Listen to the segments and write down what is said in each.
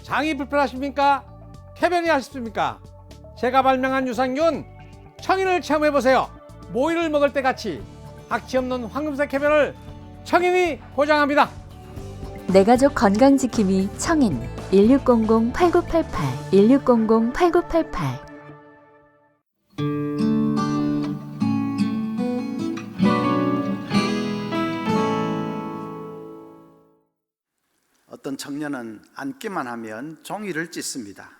장이 불편하십니까? 쾌변이 하십니까? 제가 발명한 유산균 청인을 체험해보세요. 모이를 먹을 때 같이 악취 없는 황금색 쾌변을 청인이 보장합니다. 내 가족 건강지킴이 청인 1600-8988 1600-8988. 어떤 청년은 앉기만 하면 종이를 찢습니다.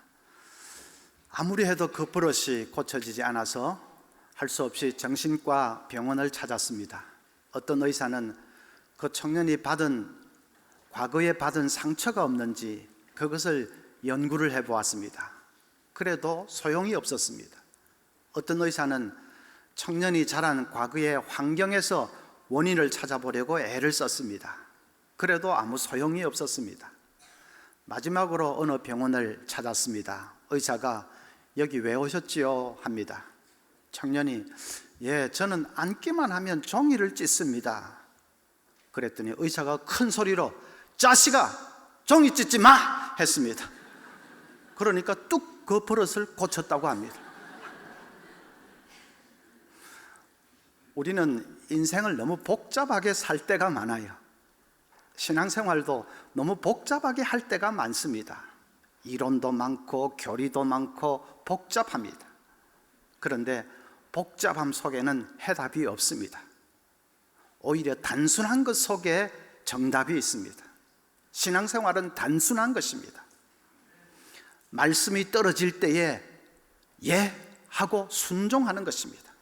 아무리 해도 그 버릇이 고쳐지지 않아서 할 수 없이 정신과 병원을 찾았습니다. 어떤 의사는 그 청년이 과거에 받은 상처가 없는지 그것을 연구를 해보았습니다. 그래도 소용이 없었습니다. 어떤 의사는 청년이 자란 과거의 환경에서 원인을 찾아보려고 애를 썼습니다. 그래도 아무 소용이 없었습니다. 마지막으로 어느 병원을 찾았습니다. 의사가 "여기 왜 오셨지요?" 합니다. 청년이 "예, 저는 앉기만 하면 종이를 찢습니다." 그랬더니 의사가 큰 소리로 "자식아, 종이 찢지 마!" 했습니다. 그러니까 뚝 그 버릇을 고쳤다고 합니다. 우리는 인생을 너무 복잡하게 살 때가 많아요. 신앙생활도 너무 복잡하게 할 때가 많습니다. 이론도 많고 교리도 많고 복잡합니다. 그런데 복잡함 속에는 해답이 없습니다. 오히려 단순한 것 속에 정답이 있습니다. 신앙생활은 단순한 것입니다. 말씀이 떨어질 때에 예 하고 순종하는 것입니다.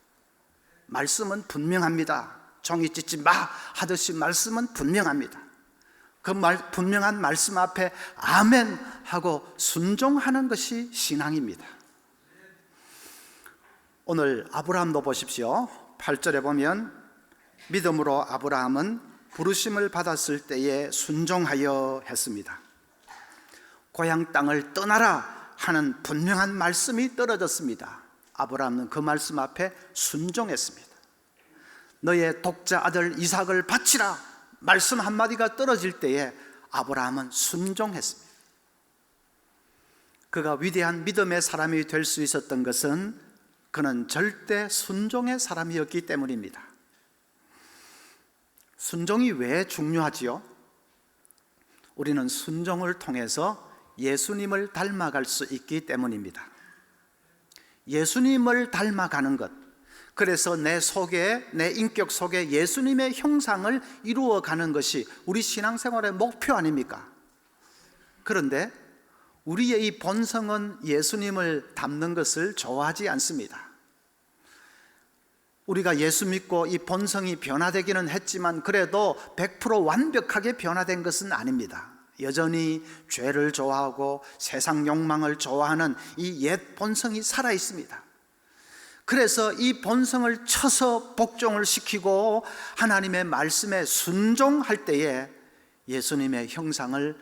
말씀은 분명합니다. 종이 찢지 마 하듯이 말씀은 분명합니다. 그 분명한 말씀 앞에 아멘 하고 순종하는 것이 신앙입니다. 오늘 아브라함도 보십시오. 8절에 보면 믿음으로 아브라함은 부르심을 받았을 때에 순종하여 했습니다. 고향 땅을 떠나라 하는 분명한 말씀이 떨어졌습니다. 아브라함은 그 말씀 앞에 순종했습니다. 너의 독자 아들 이삭을 바치라 말씀 한마디가 떨어질 때에 아브라함은 순종했습니다. 그가 위대한 믿음의 사람이 될 수 있었던 것은 그는 절대 순종의 사람이었기 때문입니다. 순종이 왜 중요하지요? 우리는 순종을 통해서 예수님을 닮아갈 수 있기 때문입니다. 예수님을 닮아가는 것, 그래서 내 인격 속에 예수님의 형상을 이루어가는 것이 우리 신앙생활의 목표 아닙니까? 그런데 우리의 이 본성은 예수님을 닮는 것을 좋아하지 않습니다. 우리가 예수 믿고 이 본성이 변화되기는 했지만 그래도 100% 완벽하게 변화된 것은 아닙니다. 여전히 죄를 좋아하고 세상 욕망을 좋아하는 이 옛 본성이 살아 있습니다. 그래서 이 본성을 쳐서 복종을 시키고 하나님의 말씀에 순종할 때에 예수님의 형상을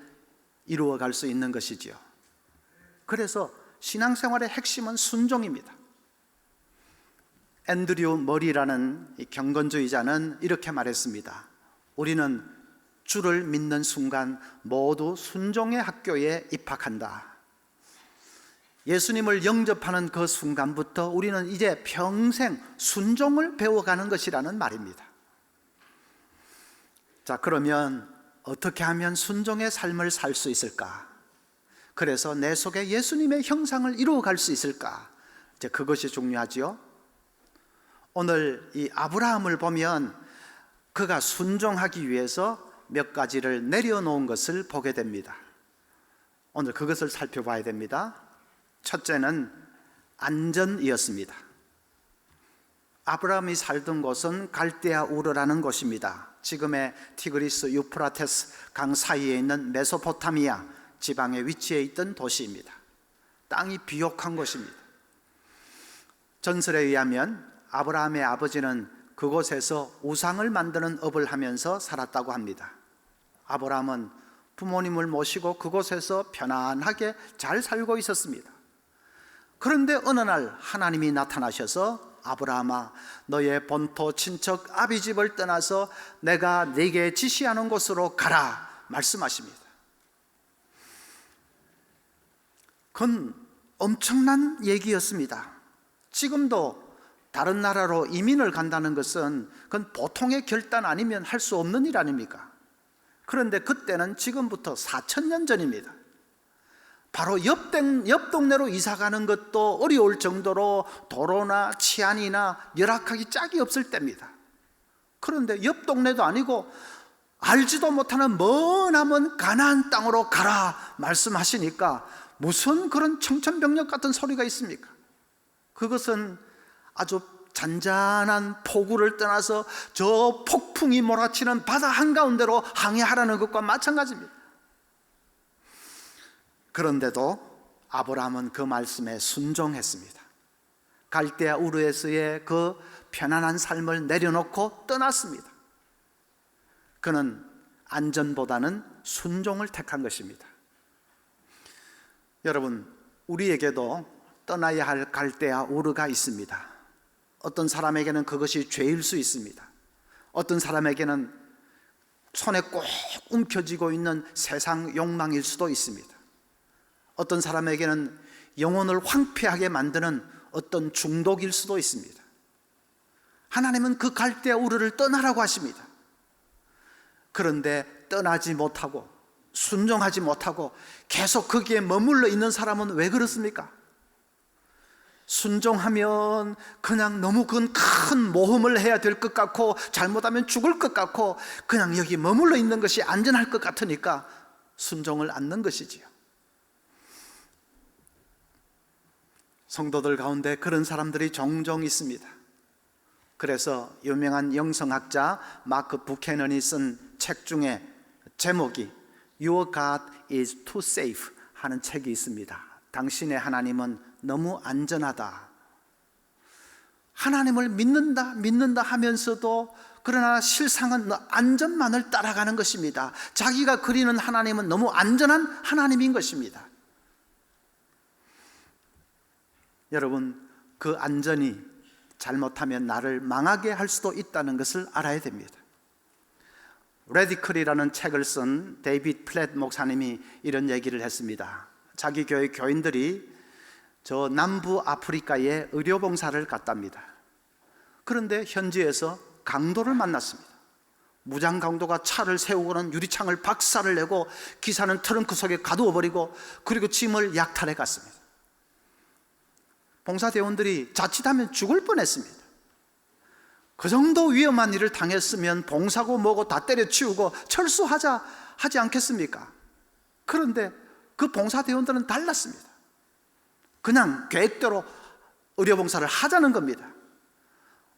이루어갈 수 있는 것이지요. 그래서 신앙생활의 핵심은 순종입니다. 앤드류 머리라는 경건주의자는 이렇게 말했습니다. 우리는 주를 믿는 순간 모두 순종의 학교에 입학한다. 예수님을 영접하는 그 순간부터 우리는 이제 평생 순종을 배워가는 것이라는 말입니다. 자, 그러면 어떻게 하면 순종의 삶을 살 수 있을까? 그래서 내 속에 예수님의 형상을 이루어갈 수 있을까? 이제 그것이 중요하지요. 오늘 이 아브라함을 보면 그가 순종하기 위해서 몇 가지를 내려놓은 것을 보게 됩니다. 오늘 그것을 살펴봐야 됩니다. 첫째는 안전이었습니다. 아브라함이 살던 곳은 갈대아 우르라는 곳입니다. 지금의 티그리스 유프라테스 강 사이에 있는 메소포타미아 지방에 위치해 있던 도시입니다. 땅이 비옥한 곳입니다. 전설에 의하면 아브라함의 아버지는 그곳에서 우상을 만드는 업을 하면서 살았다고 합니다. 아브라함은 부모님을 모시고 그곳에서 편안하게 잘 살고 있었습니다. 그런데 어느 날 하나님이 나타나셔서 아브라함아, 너의 본토 친척 아비집을 떠나서 내가 네게 지시하는 곳으로 가라 말씀하십니다. 그건 엄청난 얘기였습니다. 지금도 다른 나라로 이민을 간다는 것은 그건 보통의 결단 아니면 할 수 없는 일 아닙니까? 그런데 그때는 지금부터 4,000년 전입니다. 바로 옆 동네로 이사 가는 것도 어려울 정도로 도로나 치안이나 열악하기 짝이 없을 때입니다. 그런데 옆 동네도 아니고 알지도 못하는 머나먼 가나안 땅으로 가라 말씀하시니까 무슨 그런 청천벽력 같은 소리가 있습니까? 그것은 아주 잔잔한 폭우를 떠나서 저 폭풍이 몰아치는 바다 한가운데로 항해하라는 것과 마찬가지입니다. 그런데도 아브라함은 그 말씀에 순종했습니다. 갈대아 우르에서의 그 편안한 삶을 내려놓고 떠났습니다. 그는 안전보다는 순종을 택한 것입니다. 여러분, 우리에게도 떠나야 할 갈대아 우르가 있습니다. 어떤 사람에게는 그것이 죄일 수 있습니다. 어떤 사람에게는 손에 꼭 움켜쥐고 있는 세상 욕망일 수도 있습니다. 어떤 사람에게는 영혼을 황폐하게 만드는 어떤 중독일 수도 있습니다. 하나님은 그 갈대아 우르를 떠나라고 하십니다. 그런데 떠나지 못하고 순종하지 못하고 계속 거기에 머물러 있는 사람은 왜 그렇습니까? 순종하면 그냥 너무 큰 모험을 해야 될 것 같고 잘못하면 죽을 것 같고 그냥 여기 머물러 있는 것이 안전할 것 같으니까 순종을 않는 것이지요. 성도들 가운데 그런 사람들이 종종 있습니다. 그래서 유명한 영성학자 마크 부캐넌이 쓴 책 중에 제목이 Your God is too safe 하는 책이 있습니다. 당신의 하나님은 너무 안전하다. 하나님을 믿는다 하면서도 그러나 실상은 안전만을 따라가는 것입니다. 자기가 그리는 하나님은 너무 안전한 하나님인 것입니다. 여러분, 그 안전이 잘못하면 나를 망하게 할 수도 있다는 것을 알아야 됩니다. 레디컬이라는 책을 쓴 데이비드 플랫 목사님이 이런 얘기를 했습니다. 자기 교회 교인들이 저 남부 아프리카에 의료봉사를 갔답니다. 그런데 현지에서 강도를 만났습니다. 무장 강도가 차를 세우고는 유리창을 박살을 내고 기사는 트렁크 속에 가두어 버리고 그리고 짐을 약탈해 갔습니다. 봉사대원들이 자칫하면 죽을 뻔했습니다. 그 정도 위험한 일을 당했으면 봉사고 뭐고 다 때려치우고 철수하자 하지 않겠습니까? 그런데 그 봉사대원들은 달랐습니다. 그냥 계획대로 의료봉사를 하자는 겁니다.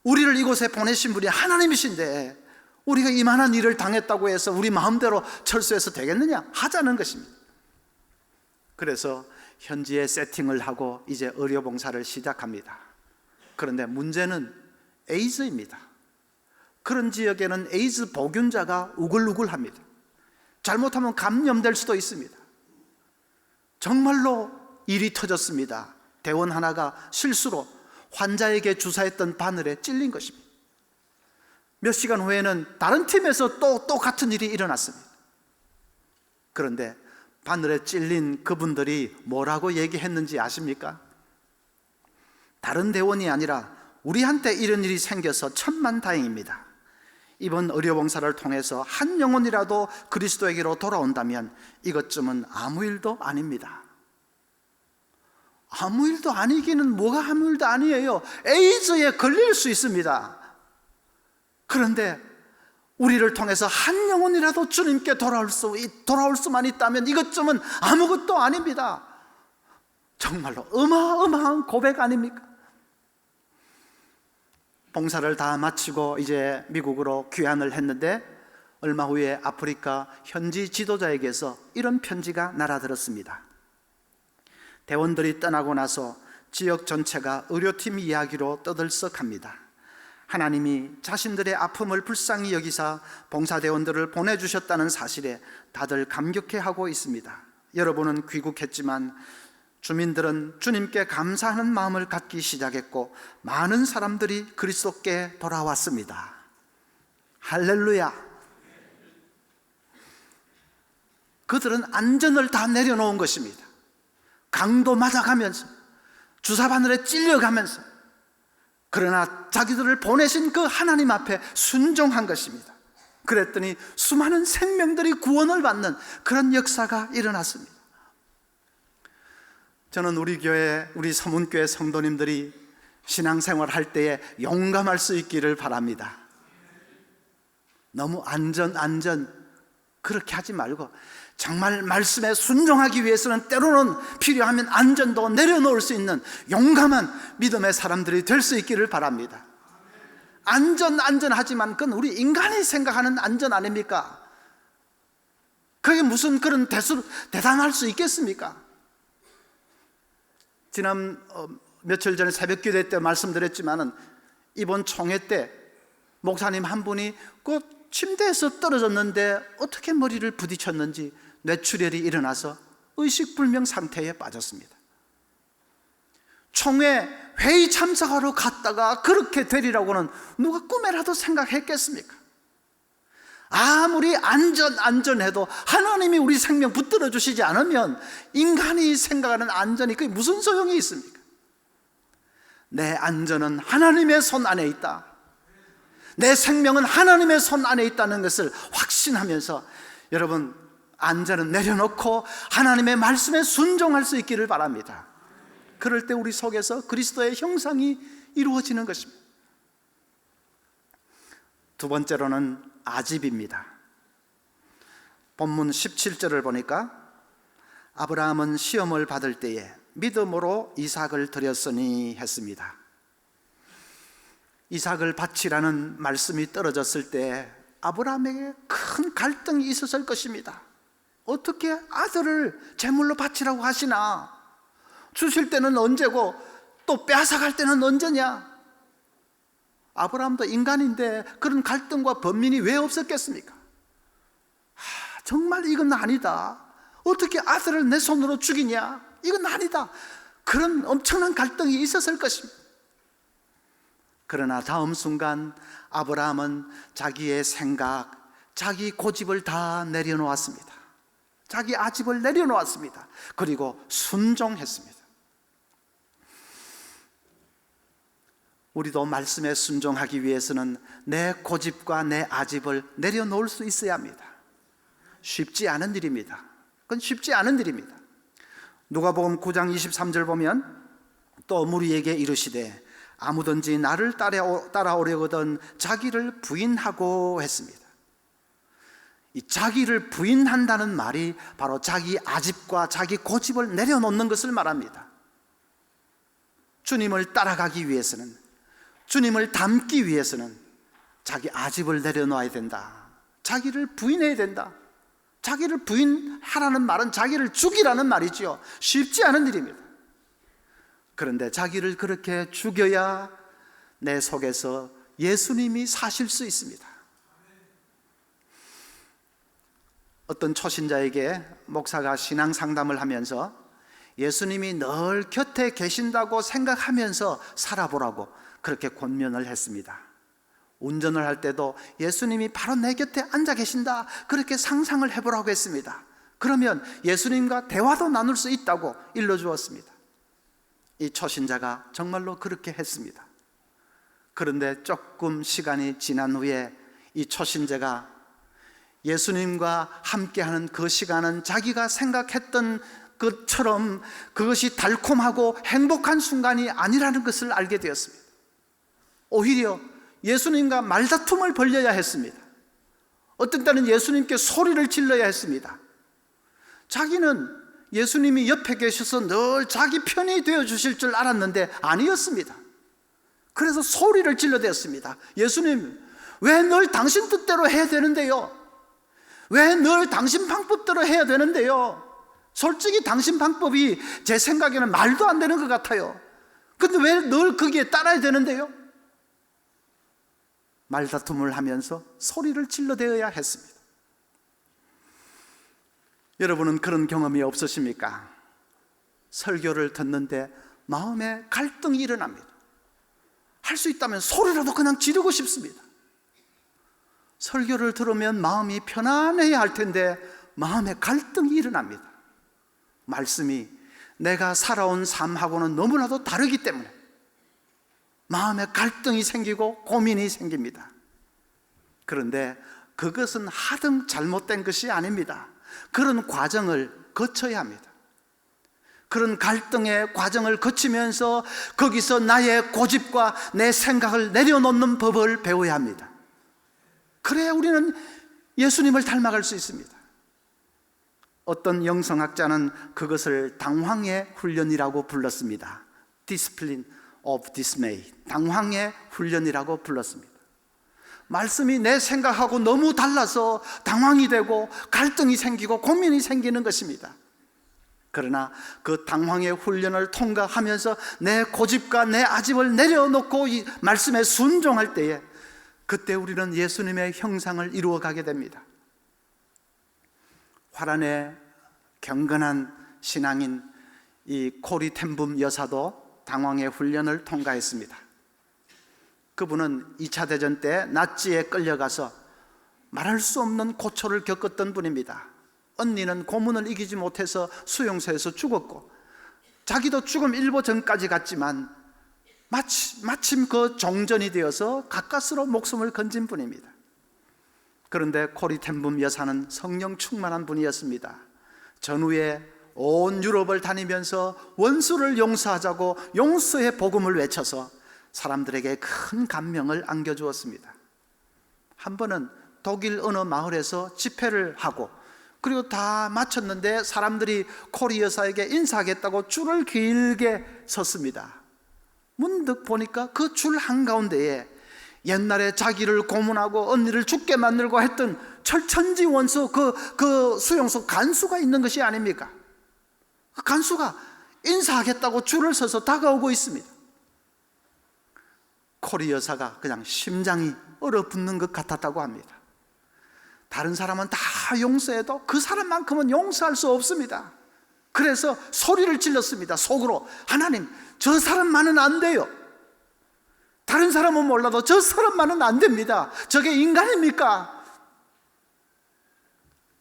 우리를 이곳에 보내신 분이 하나님이신데 우리가 이만한 일을 당했다고 해서 우리 마음대로 철수해서 되겠느냐? 하자는 것입니다. 그래서 현지에 세팅을 하고 이제 의료봉사를 시작합니다. 그런데 문제는 에이즈입니다. 그런 지역에는 에이즈 보균자가 우글우글합니다. 잘못하면 감염될 수도 있습니다. 정말로 일이 터졌습니다. 대원 하나가 실수로 환자에게 주사했던 바늘에 찔린 것입니다. 몇 시간 후에는 다른 팀에서 또 똑같은 일이 일어났습니다. 그런데 바늘에 찔린 그분들이 뭐라고 얘기했는지 아십니까? 다른 대원이 아니라 우리한테 이런 일이 생겨서 천만다행입니다. 이번 의료봉사를 통해서 한 영혼이라도 그리스도에게로 돌아온다면 이것쯤은 아무 일도 아닙니다. 아무 일도 아니기는 뭐가 아무 일도 아니에요. 에이즈에 걸릴 수 있습니다. 그런데 우리를 통해서 한 영혼이라도 주님께 돌아올 수만 있다면 이것쯤은 아무것도 아닙니다. 정말로 어마어마한 고백 아닙니까? 봉사를 다 마치고 이제 미국으로 귀환을 했는데 얼마 후에 아프리카 현지 지도자에게서 이런 편지가 날아들었습니다. 대원들이 떠나고 나서 지역 전체가 의료팀 이야기로 떠들썩합니다. 하나님이 자신들의 아픔을 불쌍히 여기사 봉사대원들을 보내주셨다는 사실에 다들 감격해하고 있습니다. 여러분은 귀국했지만 주민들은 주님께 감사하는 마음을 갖기 시작했고 많은 사람들이 그리스도께 돌아왔습니다. 할렐루야. 그들은 안전을 다 내려놓은 것입니다. 강도 맞아가면서 주사바늘에 찔려가면서 그러나 자기들을 보내신 그 하나님 앞에 순종한 것입니다. 그랬더니 수많은 생명들이 구원을 받는 그런 역사가 일어났습니다. 저는 우리 교회, 우리 서문교회 성도님들이 신앙생활 할 때에 용감할 수 있기를 바랍니다. 너무 안전 그렇게 하지 말고 정말 말씀에 순종하기 위해서는 때로는 필요하면 안전도 내려놓을 수 있는 용감한 믿음의 사람들이 될 수 있기를 바랍니다. 안전하지만 그건 우리 인간이 생각하는 안전 아닙니까? 그게 무슨 그런 대단할 수 있겠습니까? 지난 며칠 전에 새벽기도 때 말씀드렸지만은 이번 총회 때 목사님 한 분이 그 침대에서 떨어졌는데 어떻게 머리를 부딪혔는지 뇌출혈이 일어나서 의식불명 상태에 빠졌습니다. 총회 회의 참석하러 갔다가 그렇게 되리라고는 누가 꿈에라도 생각했겠습니까? 아무리 안전해도 하나님이 우리 생명 붙들어 주시지 않으면 인간이 생각하는 안전이 그게 무슨 소용이 있습니까? 내 안전은 하나님의 손 안에 있다. 내 생명은 하나님의 손 안에 있다는 것을 확신하면서 여러분 안전은 내려놓고 하나님의 말씀에 순종할 수 있기를 바랍니다. 그럴 때 우리 속에서 그리스도의 형상이 이루어지는 것입니다. 두 번째로는 아집입니다. 본문 17절을 보니까 아브라함은 시험을 받을 때에 믿음으로 이삭을 드렸으니 했습니다. 이삭을 바치라는 말씀이 떨어졌을 때 아브라함에게 큰 갈등이 있었을 것입니다. 어떻게 아들을 제물로 바치라고 하시나? 주실 때는 언제고 또 빼앗아갈 때는 언제냐? 아브라함도 인간인데 그런 갈등과 번민이 왜 없었겠습니까? 정말 이건 아니다. 어떻게 아들을 내 손으로 죽이냐? 이건 아니다. 그런 엄청난 갈등이 있었을 것입니다. 그러나 다음 순간 아브라함은 자기의 생각, 자기 고집을 다 내려놓았습니다. 자기 아집을 내려놓았습니다. 그리고 순종했습니다. 우리도 말씀에 순종하기 위해서는 내 고집과 내 아집을 내려놓을 수 있어야 합니다. 쉽지 않은 일입니다. 그건 쉽지 않은 일입니다. 누가복음 9장 23절 보면 또 무리에게 이르시되 아무든지 나를 따라오려거든 자기를 부인하고 했습니다. 이 자기를 부인한다는 말이 바로 자기 아집과 자기 고집을 내려놓는 것을 말합니다. 주님을 따라가기 위해서는, 주님을 닮기 위해서는 자기 아집을 내려놓아야 된다. 자기를 부인해야 된다. 자기를 부인하라는 말은 자기를 죽이라는 말이지요. 쉽지 않은 일입니다. 그런데 자기를 그렇게 죽여야 내 속에서 예수님이 사실 수 있습니다. 어떤 초신자에게 목사가 신앙 상담을 하면서 예수님이 늘 곁에 계신다고 생각하면서 살아보라고 그렇게 권면을 했습니다. 운전을 할 때도 예수님이 바로 내 곁에 앉아 계신다 그렇게 상상을 해보라고 했습니다. 그러면 예수님과 대화도 나눌 수 있다고 일러주었습니다. 이 초신자가 정말로 그렇게 했습니다. 그런데 조금 시간이 지난 후에 이 초신자가 예수님과 함께하는 그 시간은 자기가 생각했던 것처럼 그것이 달콤하고 행복한 순간이 아니라는 것을 알게 되었습니다. 오히려 예수님과 말다툼을 벌여야 했습니다. 어떤 때는 예수님께 소리를 질러야 했습니다. 자기는 예수님이 옆에 계셔서 늘 자기 편이 되어 주실 줄 알았는데 아니었습니다. 그래서 소리를 질러댔습니다. 예수님, 왜 늘 당신 뜻대로 해야 되는데요? 왜 늘 당신 방법대로 해야 되는데요? 솔직히 당신 방법이 제 생각에는 말도 안 되는 것 같아요. 근데 왜 늘 거기에 따라야 되는데요? 말다툼을 하면서 소리를 질러대어야 했습니다. 여러분은 그런 경험이 없으십니까? 설교를 듣는데 마음에 갈등이 일어납니다. 할 수 있다면 소리라도 그냥 지르고 싶습니다. 설교를 들으면 마음이 편안해야 할 텐데 마음에 갈등이 일어납니다. 말씀이 내가 살아온 삶하고는 너무나도 다르기 때문에 마음에 갈등이 생기고 고민이 생깁니다. 그런데 그것은 하등 잘못된 것이 아닙니다. 그런 과정을 거쳐야 합니다. 그런 갈등의 과정을 거치면서 거기서 나의 고집과 내 생각을 내려놓는 법을 배워야 합니다. 그래야 우리는 예수님을 닮아갈 수 있습니다. 어떤 영성학자는 그것을 당황의 훈련이라고 불렀습니다. Discipline of dismay, 당황의 훈련이라고 불렀습니다. 말씀이 내 생각하고 너무 달라서 당황이 되고 갈등이 생기고 고민이 생기는 것입니다. 그러나 그 당황의 훈련을 통과하면서 내 고집과 내 아집을 내려놓고 이 말씀에 순종할 때에 그때 우리는 예수님의 형상을 이루어가게 됩니다. 화란의 경건한 신앙인 이 코리 텐붐 여사도 당황의 훈련을 통과했습니다. 그분은 2차 대전 때 나치에 끌려가서 말할 수 없는 고초를 겪었던 분입니다. 언니는 고문을 이기지 못해서 수용소에서 죽었고 자기도 죽음 일보 전까지 갔지만 마침 그 종전이 되어서 가까스로 목숨을 건진 분입니다. 그런데 코리 텐붐 여사는 성령 충만한 분이었습니다. 전후에 온 유럽을 다니면서 원수를 용서하자고 용서의 복음을 외쳐서 사람들에게 큰 감명을 안겨주었습니다. 한 번은 독일 어느 마을에서 집회를 하고 그리고 다 마쳤는데 사람들이 코리 여사에게 인사하겠다고 줄을 길게 섰습니다. 문득 보니까 그 줄 한가운데에 옛날에 자기를 고문하고 언니를 죽게 만들고 했던 철천지 원수 그 수용소 간수가 있는 것이 아닙니까? 그 간수가 인사하겠다고 줄을 서서 다가오고 있습니다. 코리 여사가 그냥 심장이 얼어붙는 것 같았다고 합니다. 다른 사람은 다 용서해도 그 사람만큼은 용서할 수 없습니다. 그래서 소리를 질렀습니다. 속으로, 하나님, 저 사람만은 안 돼요. 다른 사람은 몰라도 저 사람만은 안 됩니다. 저게 인간입니까?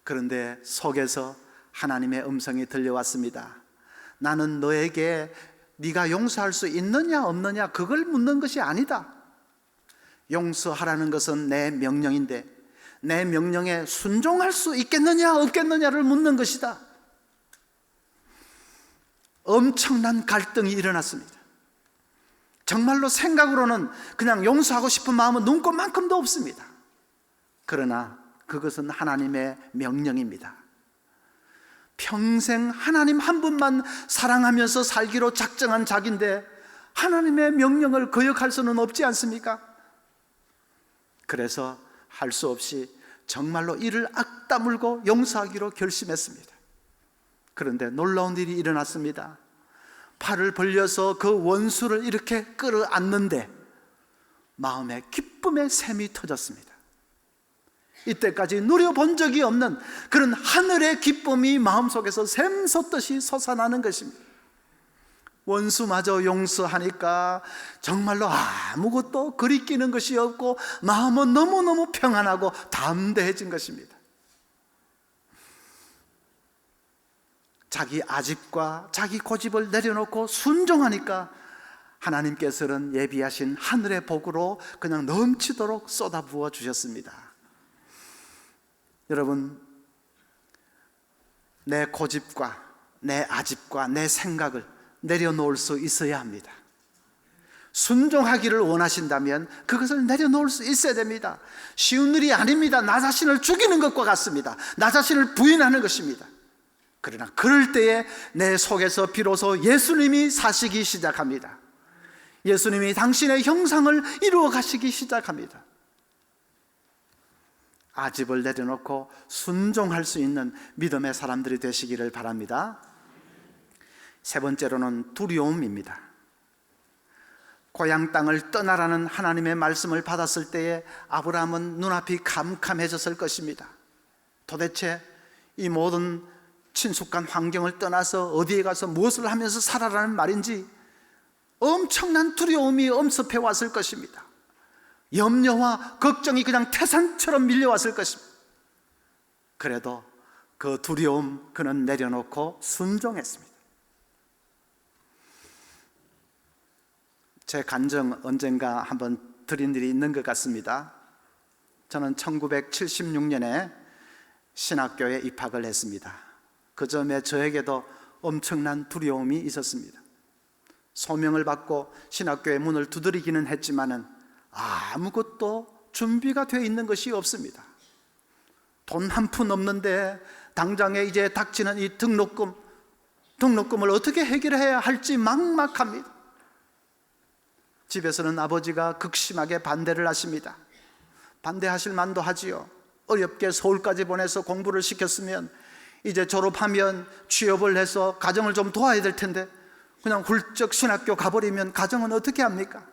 그런데 속에서 하나님의 음성이 들려왔습니다. 나는 너에게 네가 용서할 수 있느냐 없느냐 그걸 묻는 것이 아니다. 용서하라는 것은 내 명령인데 내 명령에 순종할 수 있겠느냐 없겠느냐를 묻는 것이다. 엄청난 갈등이 일어났습니다. 정말로 생각으로는 그냥 용서하고 싶은 마음은 눈꼽만큼도 없습니다. 그러나 그것은 하나님의 명령입니다. 평생 하나님 한 분만 사랑하면서 살기로 작정한 자기인데 하나님의 명령을 거역할 수는 없지 않습니까? 그래서 할 수 없이 정말로 이를 악다물고 용서하기로 결심했습니다. 그런데 놀라운 일이 일어났습니다. 팔을 벌려서 그 원수를 이렇게 끌어안는데 마음에 기쁨의 샘이 터졌습니다. 이때까지 누려본 적이 없는 그런 하늘의 기쁨이 마음속에서 샘솟듯이 솟아나는 것입니다. 원수마저 용서하니까 정말로 아무것도 거리끼는 것이 없고 마음은 너무너무 평안하고 담대해진 것입니다. 자기 아집과 자기 고집을 내려놓고 순종하니까 하나님께서는 예비하신 하늘의 복으로 그냥 넘치도록 쏟아부어 주셨습니다. 여러분, 내 고집과 내 아집과 내 생각을 내려놓을 수 있어야 합니다. 순종하기를 원하신다면 그것을 내려놓을 수 있어야 됩니다. 쉬운 일이 아닙니다. 나 자신을 죽이는 것과 같습니다. 나 자신을 부인하는 것입니다. 그러나 그럴 때에 내 속에서 비로소 예수님이 사시기 시작합니다. 예수님이 당신의 형상을 이루어 가시기 시작합니다. 아집을 내려놓고 순종할 수 있는 믿음의 사람들이 되시기를 바랍니다. 세 번째로는 두려움입니다. 고향 땅을 떠나라는 하나님의 말씀을 받았을 때에 아브라함은 눈앞이 캄캄해졌을 것입니다. 도대체 이 모든 친숙한 환경을 떠나서 어디에 가서 무엇을 하면서 살아라는 말인지 엄청난 두려움이 엄습해 왔을 것입니다. 염려와 걱정이 그냥 태산처럼 밀려왔을 것입니다. 그래도 그 두려움 그는 내려놓고 순종했습니다. 제 간증 언젠가 한번 드린 일이 있는 것 같습니다. 저는 1976년에 신학교에 입학을 했습니다. 그 점에 저에게도 엄청난 두려움이 있었습니다. 소명을 받고 신학교의 문을 두드리기는 했지만은 아무것도 준비가 되어 있는 것이 없습니다. 돈 한 푼 없는데 당장에 이제 닥치는 이 등록금을 어떻게 해결해야 할지 막막합니다. 집에서는 아버지가 극심하게 반대를 하십니다. 반대하실 만도 하지요. 어렵게 서울까지 보내서 공부를 시켰으면 이제 졸업하면 취업을 해서 가정을 좀 도와야 될 텐데 그냥 훌쩍 신학교 가버리면 가정은 어떻게 합니까?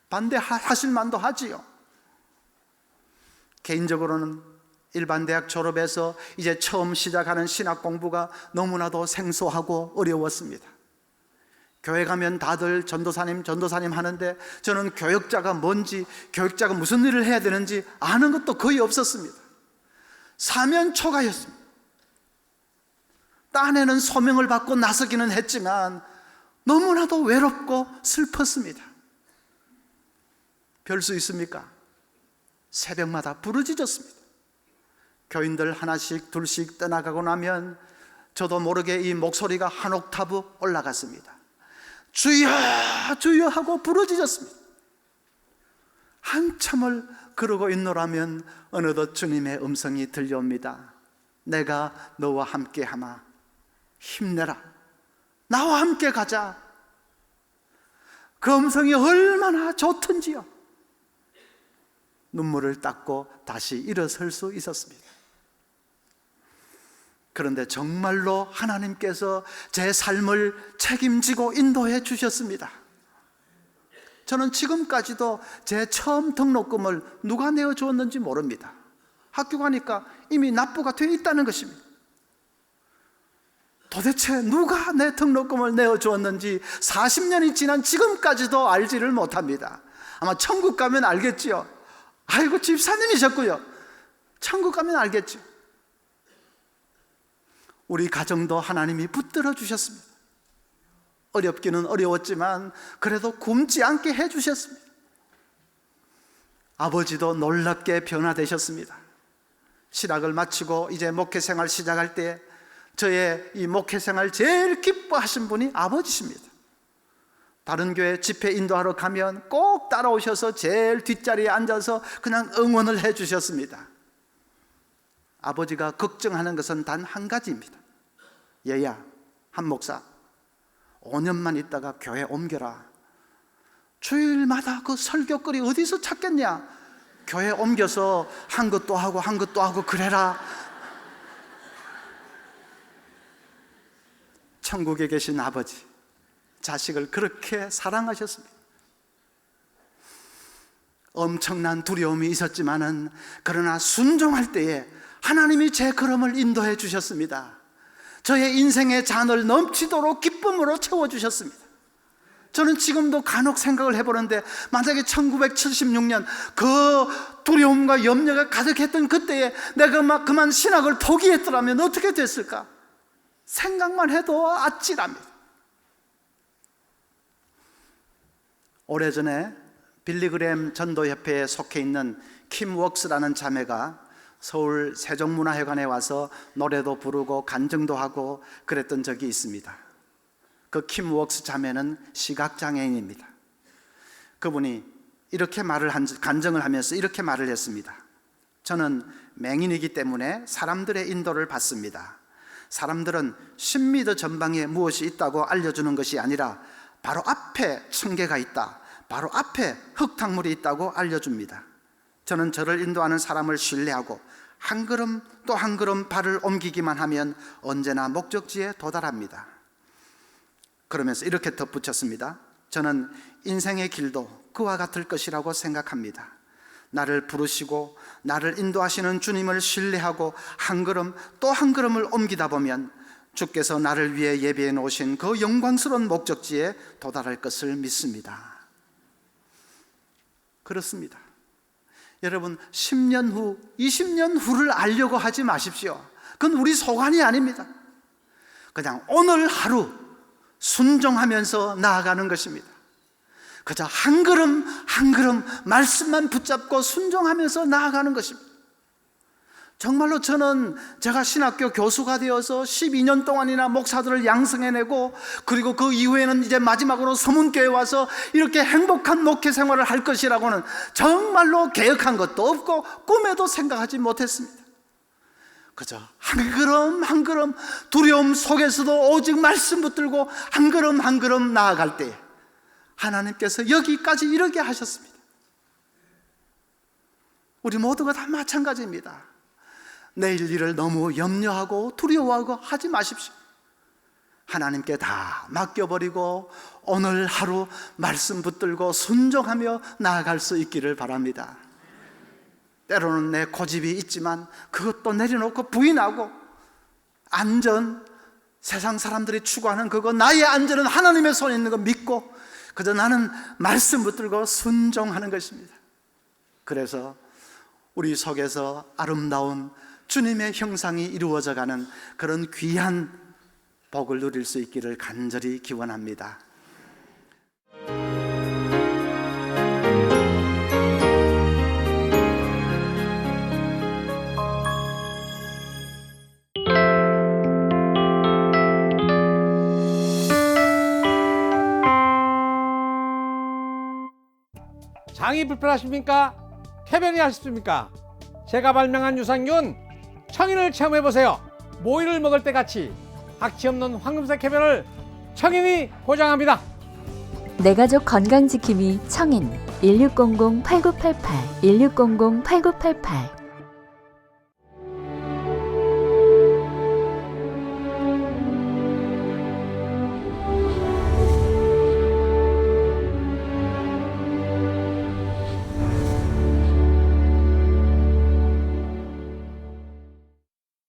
반대하실 만도 하지요. 개인적으로는 일반 대학 졸업해서 이제 처음 시작하는 신학 공부가 너무나도 생소하고 어려웠습니다. 교회 가면 다들 전도사님 하는데 저는 교역자가 뭔지, 교역자가 무슨 일을 해야 되는지 아는 것도 거의 없었습니다. 사면초가였습니다. 딴에는 소명을 받고 나서기는 했지만 너무나도 외롭고 슬펐습니다. 별 수 있습니까? 새벽마다 부르짖었습니다. 교인들 하나씩 둘씩 떠나가고 나면 저도 모르게 이 목소리가 한 옥타브 올라갔습니다. 주여 주여 하고 부르짖었습니다. 한참을 그러고 있노라면 어느덧 주님의 음성이 들려옵니다. 내가 너와 함께하마. 힘내라. 나와 함께 가자. 그 음성이 얼마나 좋던지요. 눈물을 닦고 다시 일어설 수 있었습니다. 그런데 정말로 하나님께서 제 삶을 책임지고 인도해 주셨습니다. 저는 지금까지도 제 처음 등록금을 누가 내어 주었는지 모릅니다. 학교 가니까 이미 납부가 되어 있다는 것입니다. 도대체 누가 내 등록금을 내어 주었는지 40년이 지난 지금까지도 알지를 못합니다. 아마 천국 가면 알겠지요. 아이고 집사님이셨고요. 천국 가면 알겠죠. 우리 가정도 하나님이 붙들어 주셨습니다. 어렵기는 어려웠지만 그래도 굶지 않게 해주셨습니다. 아버지도 놀랍게 변화되셨습니다. 신학을 마치고 이제 목회생활 시작할 때 저의 이 목회생활 제일 기뻐하신 분이 아버지십니다. 다른 교회 집회 인도하러 가면 꼭 따라오셔서 제일 뒷자리에 앉아서 그냥 응원을 해 주셨습니다. 아버지가 걱정하는 것은 단 한 가지입니다. 얘야, 한 목사 5년만 있다가 교회 옮겨라. 주일마다 그 설교거리 어디서 찾겠냐? 교회 옮겨서 한 것도 하고 그래라. 천국에 계신 아버지, 자식을 그렇게 사랑하셨습니다. 엄청난 두려움이 있었지만은 그러나 순종할 때에 하나님이 제 걸음을 인도해 주셨습니다. 저의 인생의 잔을 넘치도록 기쁨으로 채워주셨습니다. 저는 지금도 간혹 생각을 해보는데 만약에 1976년 그 두려움과 염려가 가득했던 그때에 내가 막 그만 신학을 포기했더라면 어떻게 됐을까? 생각만 해도 아찔합니다. 오래전에 빌리그램 전도협회에 속해 있는 킴 웍스라는 자매가 서울 세종문화회관에 와서 노래도 부르고 간증도 하고 그랬던 적이 있습니다. 그 킴 웍스 자매는 시각장애인입니다. 그분이 이렇게 간증을 하면서 이렇게 말을 했습니다. 저는 맹인이기 때문에 사람들의 인도를 받습니다. 사람들은 10m 전방에 무엇이 있다고 알려주는 것이 아니라 바로 앞에 층계가 있다, 바로 앞에 흙탕물이 있다고 알려줍니다. 저는 저를 인도하는 사람을 신뢰하고 한 걸음 또 한 걸음 발을 옮기기만 하면 언제나 목적지에 도달합니다. 그러면서 이렇게 덧붙였습니다. 저는 인생의 길도 그와 같을 것이라고 생각합니다. 나를 부르시고 나를 인도하시는 주님을 신뢰하고 한 걸음 또 한 걸음을 옮기다 보면 주께서 나를 위해 예비해 놓으신 그 영광스러운 목적지에 도달할 것을 믿습니다. 그렇습니다. 여러분, 10년 후, 20년 후를 알려고 하지 마십시오. 그건 우리 소관이 아닙니다. 그냥 오늘 하루 순종하면서 나아가는 것입니다. 그저 한 걸음 한 걸음 말씀만 붙잡고 순종하면서 나아가는 것입니다. 정말로 저는 제가 신학교 교수가 되어서 12년 동안이나 목사들을 양성해내고, 그리고 그 이후에는 이제 마지막으로 서문교에 와서 이렇게 행복한 목회 생활을 할 것이라고는 정말로 계획한 것도 없고 꿈에도 생각하지 못했습니다. 그저 한 걸음 한 걸음 두려움 속에서도 오직 말씀 붙들고 한 걸음 한 걸음 나아갈 때 하나님께서 여기까지 이르게 하셨습니다. 우리 모두가 다 마찬가지입니다. 내일 일을 너무 염려하고 두려워하고 하지 마십시오. 하나님께 다 맡겨버리고 오늘 하루 말씀 붙들고 순종하며 나아갈 수 있기를 바랍니다. 때로는 내 고집이 있지만 그것도 내려놓고 부인하고, 안전, 세상 사람들이 추구하는 그거, 나의 안전은 하나님의 손에 있는 거 믿고 그저 나는 말씀 붙들고 순종하는 것입니다. 그래서 우리 속에서 아름다운 주님의 형상이 이루어져가는 그런 귀한 복을 누릴 수 있기를 간절히 기원합니다. 장이 불편하십니까? 쾌변이 하십니까? 제가 발명한 유산균 청인을 체험해보세요. 모이를 먹을 때 같이 악취 없는 황금색 쾌변을 청인이 보장합니다. 내 가족 건강지킴이 청인 1600-8988 1600-8988